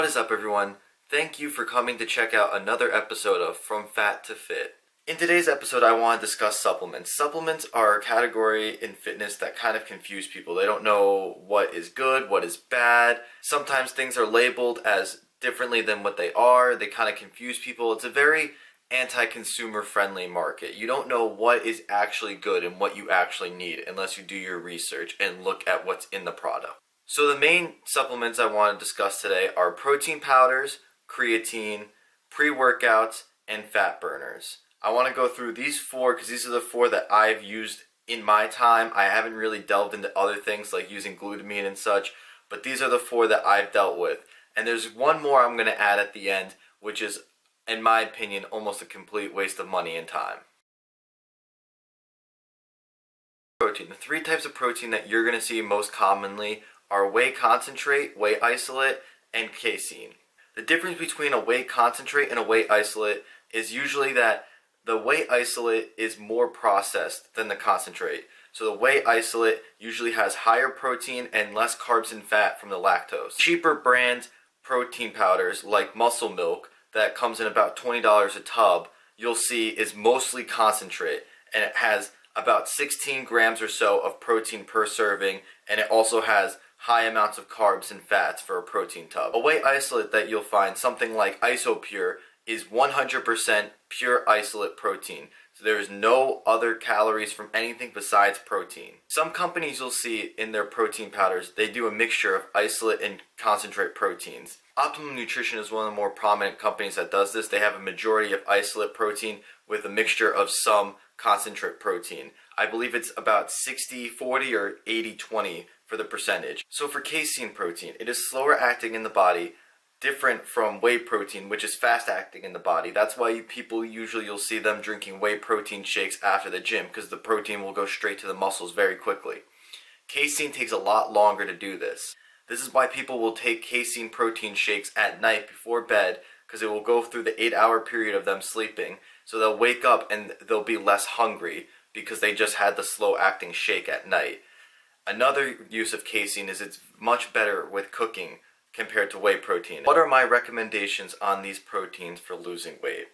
is up, everyone? Thank you for coming to check out another episode of From Fat to Fit. In today's episode, I want to discuss supplements. Supplements are a category in fitness that kind of confuse people. They don't know what is good, what is bad. Sometimes things are labeled as differently than what they are. They kind of confuse people. It's a very anti-consumer friendly market. You don't know what is actually good and what you actually need unless you do your research and look at what's in the product. So the main supplements I want to discuss today are protein powders, creatine, pre-workouts, and fat burners. I want to go through these four because these are the four that I've used in my time. I haven't really delved into other things like using glutamine and such, but these are the four that I've dealt with. And there's one more I'm going to add at the end, which is, in my opinion, almost a complete waste of money and time. Protein. The three types of protein that you're going to see most commonly are whey concentrate, whey isolate, and casein. The difference between a whey concentrate and a whey isolate is usually that the whey isolate is more processed than the concentrate. So the whey isolate usually has higher protein and less carbs and fat from the lactose. Cheaper brand protein powders like Muscle Milk that comes in about $20 a tub, you'll see is mostly concentrate, and it has about 16 grams or so of protein per serving, and it also has high amounts of carbs and fats for a protein tub. A whey isolate that you'll find, something like Isopure, is 100% pure isolate protein. So there is no other calories from anything besides protein. Some companies you'll see in their protein powders, they do a mixture of isolate and concentrate proteins. Optimum Nutrition is one of the more prominent companies that does this. They have a majority of isolate protein with a mixture of some concentrate protein. I believe it's about 60-40 or 80-20 for the percentage. So for casein protein, it is slower acting in the body, different from whey protein, which is fast acting in the body. That's why you'll see them drinking whey protein shakes after the gym, because the protein will go straight to the muscles very quickly. Casein takes a lot longer to do this. This is why people will take casein protein shakes at night before bed, because it will go through the 8-hour period of them sleeping. So they'll wake up and they'll be less hungry because they just had the slow acting shake at night. Another use of casein is it's much better with cooking compared to whey protein. What are my recommendations on these proteins for losing weight?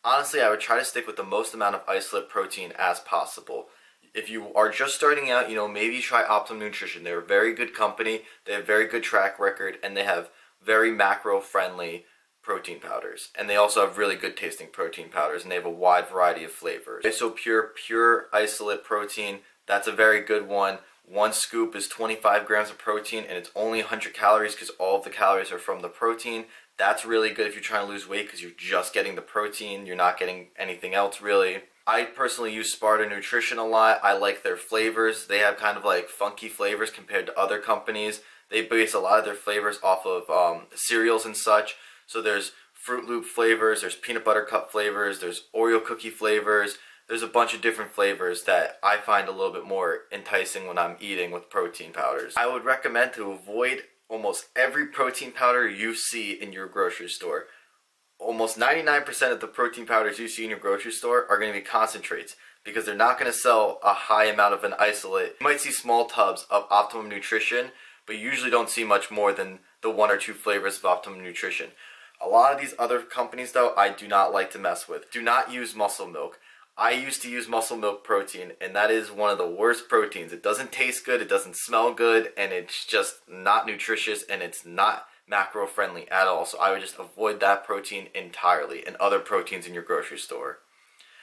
Honestly, I would try to stick with the most amount of isolate protein as possible. If you are just starting out, maybe try Optimum Nutrition. They're a very good company, they have very good track record, and they have very macro-friendly protein powders. And they also have really good tasting protein powders, and they have a wide variety of flavors. Isopure, pure isolate protein, that's a very good one. One scoop is 25 grams of protein, and it's only 100 calories because all of the calories are from the protein. That's really good if you're trying to lose weight because you're just getting the protein. You're not getting anything else really. I personally use Sparta Nutrition a lot. I like their flavors. They have kind of like funky flavors compared to other companies. They base a lot of their flavors off of cereals and such. So there's Fruit Loop flavors, there's peanut butter cup flavors, there's Oreo cookie flavors. There's a bunch of different flavors that I find a little bit more enticing when I'm eating with protein powders. I would recommend to avoid almost every protein powder you see in your grocery store. Almost 99% of the protein powders you see in your grocery store are going to be concentrates because they're not going to sell a high amount of an isolate. You might see small tubs of Optimum Nutrition, but you usually don't see much more than the 1 or 2 flavors of Optimum Nutrition. A lot of these other companies, though, I do not like to mess with. Do not use Muscle Milk. I used to use Muscle Milk protein, and that is one of the worst proteins. It doesn't taste good, it doesn't smell good, and it's just not nutritious, and it's not macro friendly at all. So I would just avoid that protein entirely and other proteins in your grocery store.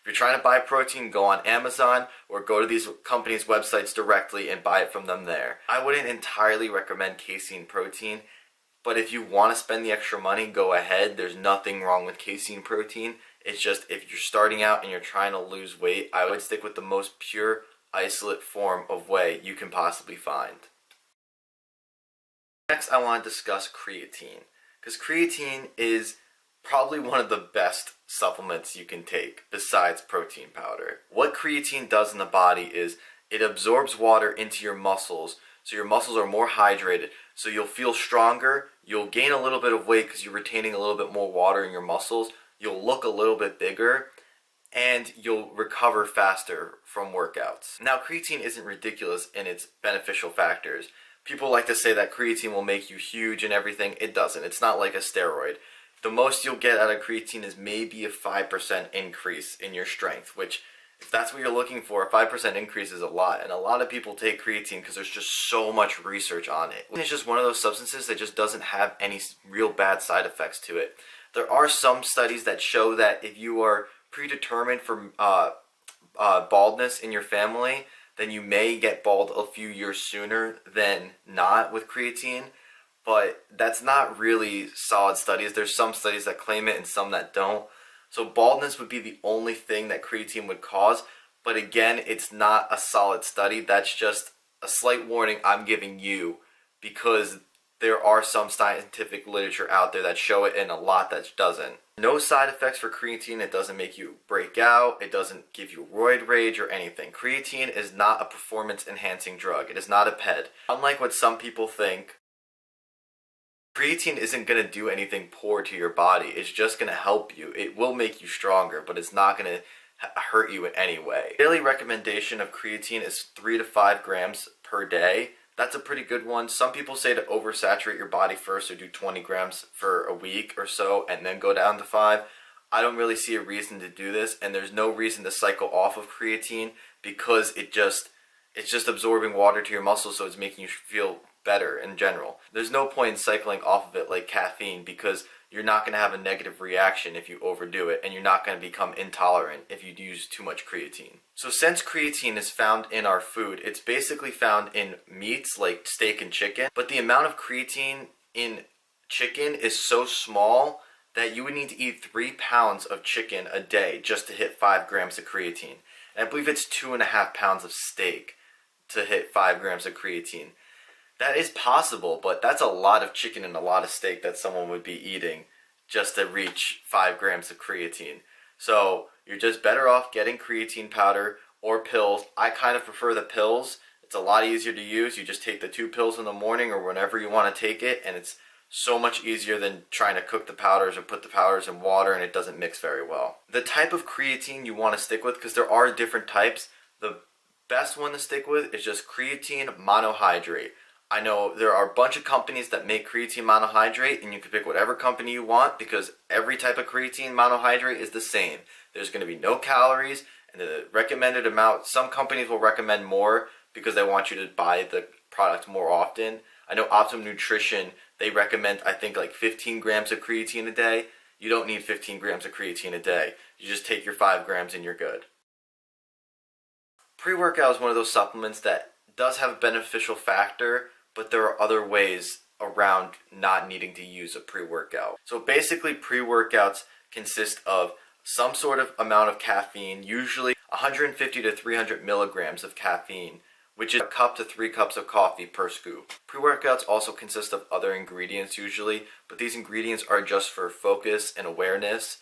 If you're trying to buy protein, go on Amazon or go to these companies' websites directly and buy it from them there. I wouldn't entirely recommend casein protein, but if you want to spend the extra money, go ahead. There's nothing wrong with casein protein. It's just if you're starting out and you're trying to lose weight, I would stick with the most pure isolate form of whey you can possibly find. Next, I want to discuss creatine, because creatine is probably one of the best supplements you can take besides protein powder. What creatine does in the body is it absorbs water into your muscles, so your muscles are more hydrated, so you'll feel stronger, you'll gain a little bit of weight because you're retaining a little bit more water in your muscles, you'll look a little bit bigger, and you'll recover faster from workouts. Now, creatine isn't ridiculous in its beneficial factors. People like to say that creatine will make you huge and everything. It doesn't. It's not like a steroid. The most you'll get out of creatine is maybe a 5% increase in your strength, which, if that's what you're looking for, a 5% increase is a lot. And a lot of people take creatine because there's just so much research on it. It's just one of those substances that just doesn't have any real bad side effects to it. There are some studies that show that if you are predetermined for baldness in your family, then you may get bald a few years sooner than not with creatine. But that's not really solid studies. There's some studies that claim it and some that don't. So baldness would be the only thing that creatine would cause. But again, it's not a solid study. That's just a slight warning I'm giving you, because there are some scientific literature out there that show it and a lot that doesn't. No side effects for creatine. It doesn't make you break out. It doesn't give you roid rage or anything. Creatine is not a performance enhancing drug. It is not a PED. Unlike what some people think, creatine isn't going to do anything poor to your body. It's just going to help you. It will make you stronger, but it's not going to hurt you in any way. Daily recommendation of creatine is 3 to 5 grams per day. That's a pretty good one. Some people say to oversaturate your body first, or do 20 grams for a week or so and then go down to 5. I don't really see a reason to do this, and there's no reason to cycle off of creatine, because it's just absorbing water to your muscles, so it's making you feel better in general. There's no point in cycling off of it like caffeine, because you're not going to have a negative reaction if you overdo it, and you're not going to become intolerant if you use too much creatine. So since creatine is found in our food, it's basically found in meats like steak and chicken, but the amount of creatine in chicken is so small that you would need to eat 3 pounds of chicken a day just to hit 5 grams of creatine. And I believe it's 2.5 pounds of steak to hit 5 grams of creatine. That is possible, but that's a lot of chicken and a lot of steak that someone would be eating just to reach 5 grams of creatine. So you're just better off getting creatine powder or pills. I kind of prefer the pills. It's a lot easier to use. You just take the 2 pills in the morning or whenever you want to take it, and it's so much easier than trying to cook the powders or put the powders in water, and it doesn't mix very well. The type of creatine you want to stick with, because there are different types, the best one to stick with is just creatine monohydrate. I know there are a bunch of companies that make creatine monohydrate, and you can pick whatever company you want, because every type of creatine monohydrate is the same. There's going to be no calories, and the recommended amount, some companies will recommend more because they want you to buy the product more often. I know Optimum Nutrition, they recommend, I think, like 15 grams of creatine a day. You don't need 15 grams of creatine a day. You just take your 5 grams and you're good. Pre-workout is one of those supplements that does have a beneficial factor, but there are other ways around not needing to use a pre-workout. So basically, pre-workouts consist of some sort of amount of caffeine, usually 150 to 300 milligrams of caffeine, which is a cup to 3 cups of coffee per scoop. Pre-workouts also consist of other ingredients usually, but these ingredients are just for focus and awareness.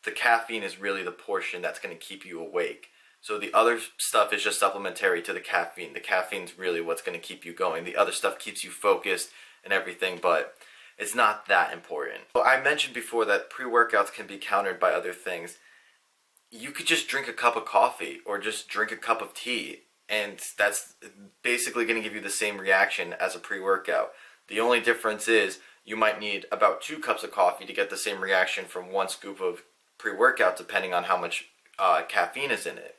The caffeine is really the portion that's going to keep you awake. So the other stuff is just supplementary to the caffeine. The caffeine's really what's going to keep you going. The other stuff keeps you focused and everything, but it's not that important. So I mentioned before that pre-workouts can be countered by other things. You could just drink a cup of coffee or just drink a cup of tea, and that's basically going to give you the same reaction as a pre-workout. The only difference is you might need about 2 cups of coffee to get the same reaction from 1 scoop of pre-workout, depending on how much caffeine is in it.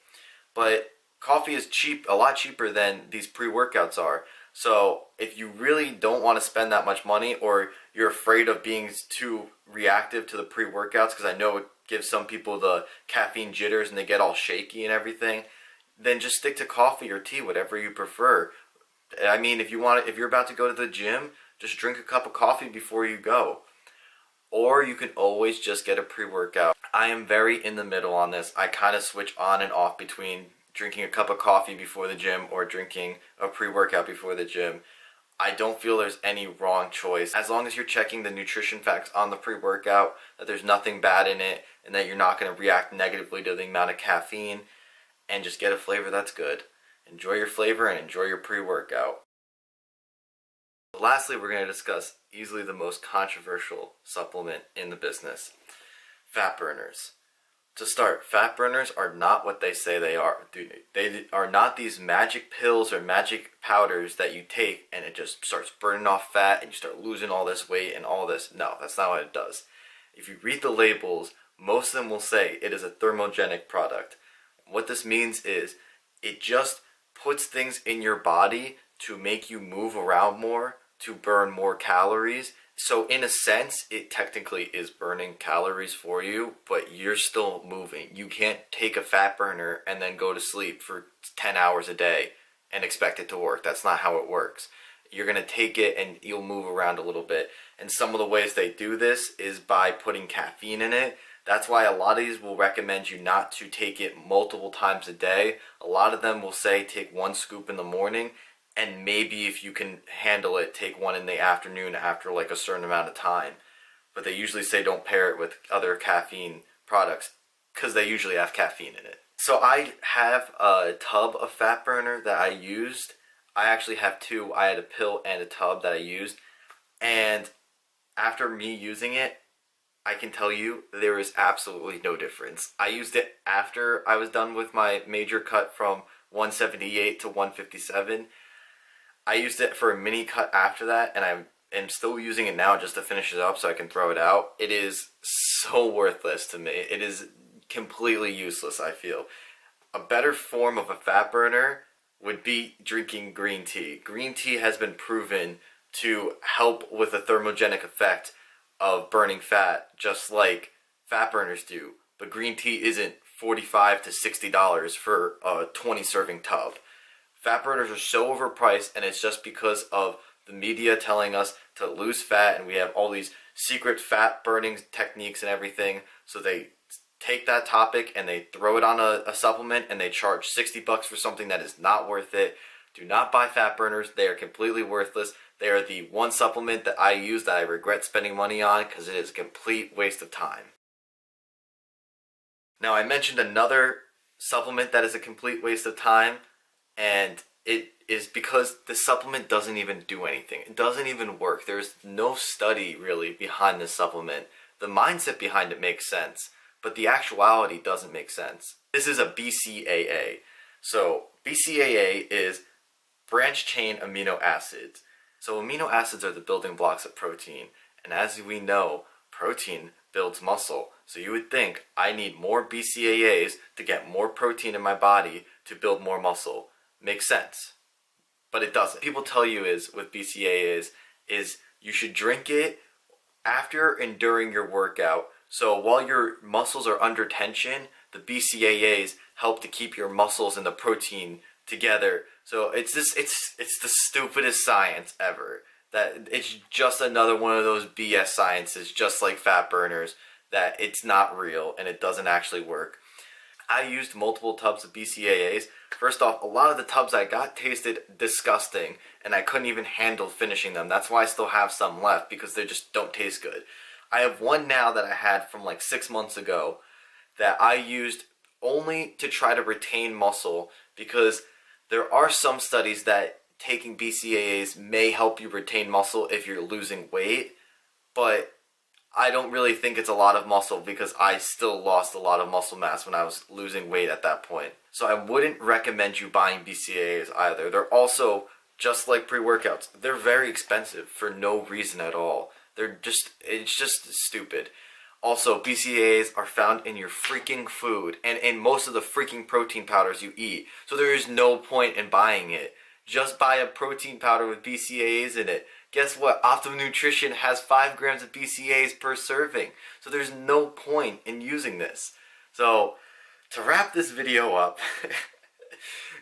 But coffee is cheap, a lot cheaper than these pre-workouts are. So if you really don't want to spend that much money, or you're afraid of being too reactive to the pre-workouts, because I know it gives some people the caffeine jitters and they get all shaky and everything, then just stick to coffee or tea, whatever you prefer. I mean, if you're about to go to the gym, just drink a cup of coffee before you go. Or you can always just get a pre-workout. I am very in the middle on this. I kind of switch on and off between drinking a cup of coffee before the gym or drinking a pre-workout before the gym. I don't feel there's any wrong choice. As long as you're checking the nutrition facts on the pre-workout, that there's nothing bad in it, and that you're not going to react negatively to the amount of caffeine, and just get a flavor that's good. Enjoy your flavor and enjoy your pre-workout. Lastly, we're going to discuss easily the most controversial supplement in the business: fat burners. To start, fat burners are not what they say they are. They are not these magic pills or magic powders that you take and it just starts burning off fat and you start losing all this weight and all this. No, that's not what it does. If you read the labels, most of them will say it is a thermogenic product. What this means is it just puts things in your body to make you move around more, to burn more calories. So in a sense, it technically is burning calories for you, but you're still moving. You can't take a fat burner and then go to sleep for 10 hours a day and expect it to work. That's not how it works. You're going to take it and you'll move around a little bit. And some of the ways they do this is by putting caffeine in it. That's why a lot of these will recommend you not to take it multiple times a day. A lot of them will say take 1 scoop in the morning, and maybe if you can handle it, take 1 in the afternoon after like a certain amount of time. But they usually say don't pair it with other caffeine products because they usually have caffeine in it. So I have a tub of fat burner that I used. I actually have 2. I had a pill and a tub that I used. And after me using it, I can tell you there is absolutely no difference. I used it after I was done with my major cut from 178 to 157. I used it for a mini cut after that, and I am still using it now just to finish it up so I can throw it out. It is so worthless to me. It is completely useless, I feel. A better form of a fat burner would be drinking green tea. Green tea has been proven to help with the thermogenic effect of burning fat, just like fat burners do. But green tea isn't $45 to $60 for a 20 serving tub. Fat burners are so overpriced, and it's just because of the media telling us to lose fat, and we have all these secret fat burning techniques and everything. So they take that topic and they throw it on a supplement, and they charge $60 for something that is not worth it. Do not buy fat burners. They are completely worthless. They are the one supplement that I use that I regret spending money on because it is a complete waste of time. Now, I mentioned another supplement that is a complete waste of time, and it is because the supplement doesn't even do anything. It doesn't even work. There's no study really behind this supplement. The mindset behind it makes sense, but the actuality doesn't make sense. This is a BCAA. So BCAA is branch chain amino acids. So amino acids are the building blocks of protein, and as we know, protein builds muscle. So you would think I need more BCAAs to get more protein in my body to build more muscle. Makes sense, but it doesn't. People tell you is with BCAAs is you should drink it after and during your workout. So while your muscles are under tension, the BCAAs help to keep your muscles and the protein together. So it's the stupidest science ever. That it's just another one of those BS sciences, just like fat burners, that it's not real and it doesn't actually work. I used multiple tubs of BCAAs. First off, a lot of the tubs I got tasted disgusting, and I couldn't even handle finishing them. That's why I still have some left, because they just don't taste good. I have one now that I had from like 6 months ago that I used only to try to retain muscle, because there are some studies that taking BCAAs may help you retain muscle if you're losing weight, but I don't really think it's a lot of muscle because I still lost a lot of muscle mass when I was losing weight at that point. So I wouldn't recommend you buying BCAAs either. They're also, just like pre-workouts, they're very expensive for no reason at all. It's just stupid. Also, BCAAs are found in your freaking food and in most of the freaking protein powders you eat. So there is no point in buying it. Just buy a protein powder with BCAAs in it. Guess what? Optimum Nutrition has 5 grams of BCAAs per serving. So there's no point in using this. So to wrap this video up,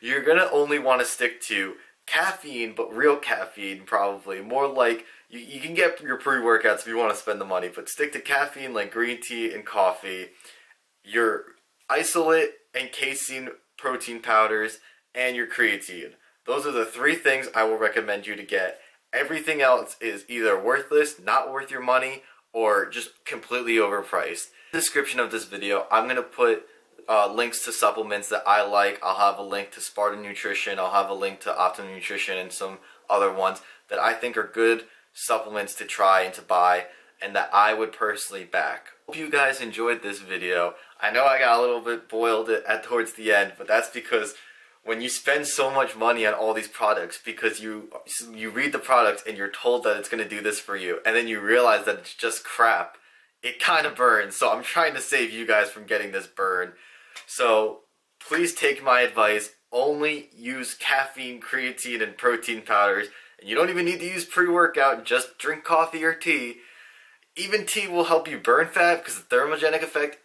you're going to only want to stick to caffeine, but real caffeine probably. More like, you can get your pre-workouts if you want to spend the money, but stick to caffeine like green tea and coffee, your isolate and casein protein powders, and your creatine. Those are the 3 things I will recommend you to get. Everything else is either worthless, not worth your money, or just completely overpriced. In the description of this video, I'm going to put links to supplements that I like. I'll have a link to Spartan Nutrition. I'll have a link to Optimum Nutrition and some other ones that I think are good supplements to try and to buy. and that I would personally back. Hope you guys enjoyed this video. I know I got a little bit boiled towards the end, but that's because when you spend so much money on all these products because you read the product and you're told that it's going to do this for you, and then you realize that it's just crap, it kind of burns. So I'm trying to save you guys from getting this burn. So please take my advice. Only use caffeine, creatine, and protein powders. And you don't even need to use pre-workout. Just drink coffee or tea. Even tea will help you burn fat because the thermogenic effect.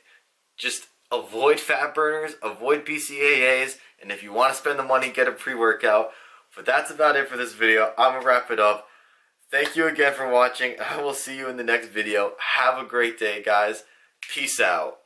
Just avoid fat burners, avoid BCAAs, and if you want to spend the money, get a pre-workout. But that's about it for this video. I'm going to wrap it up. Thank you again for watching. I will see you in the next video. Have a great day, guys. Peace out.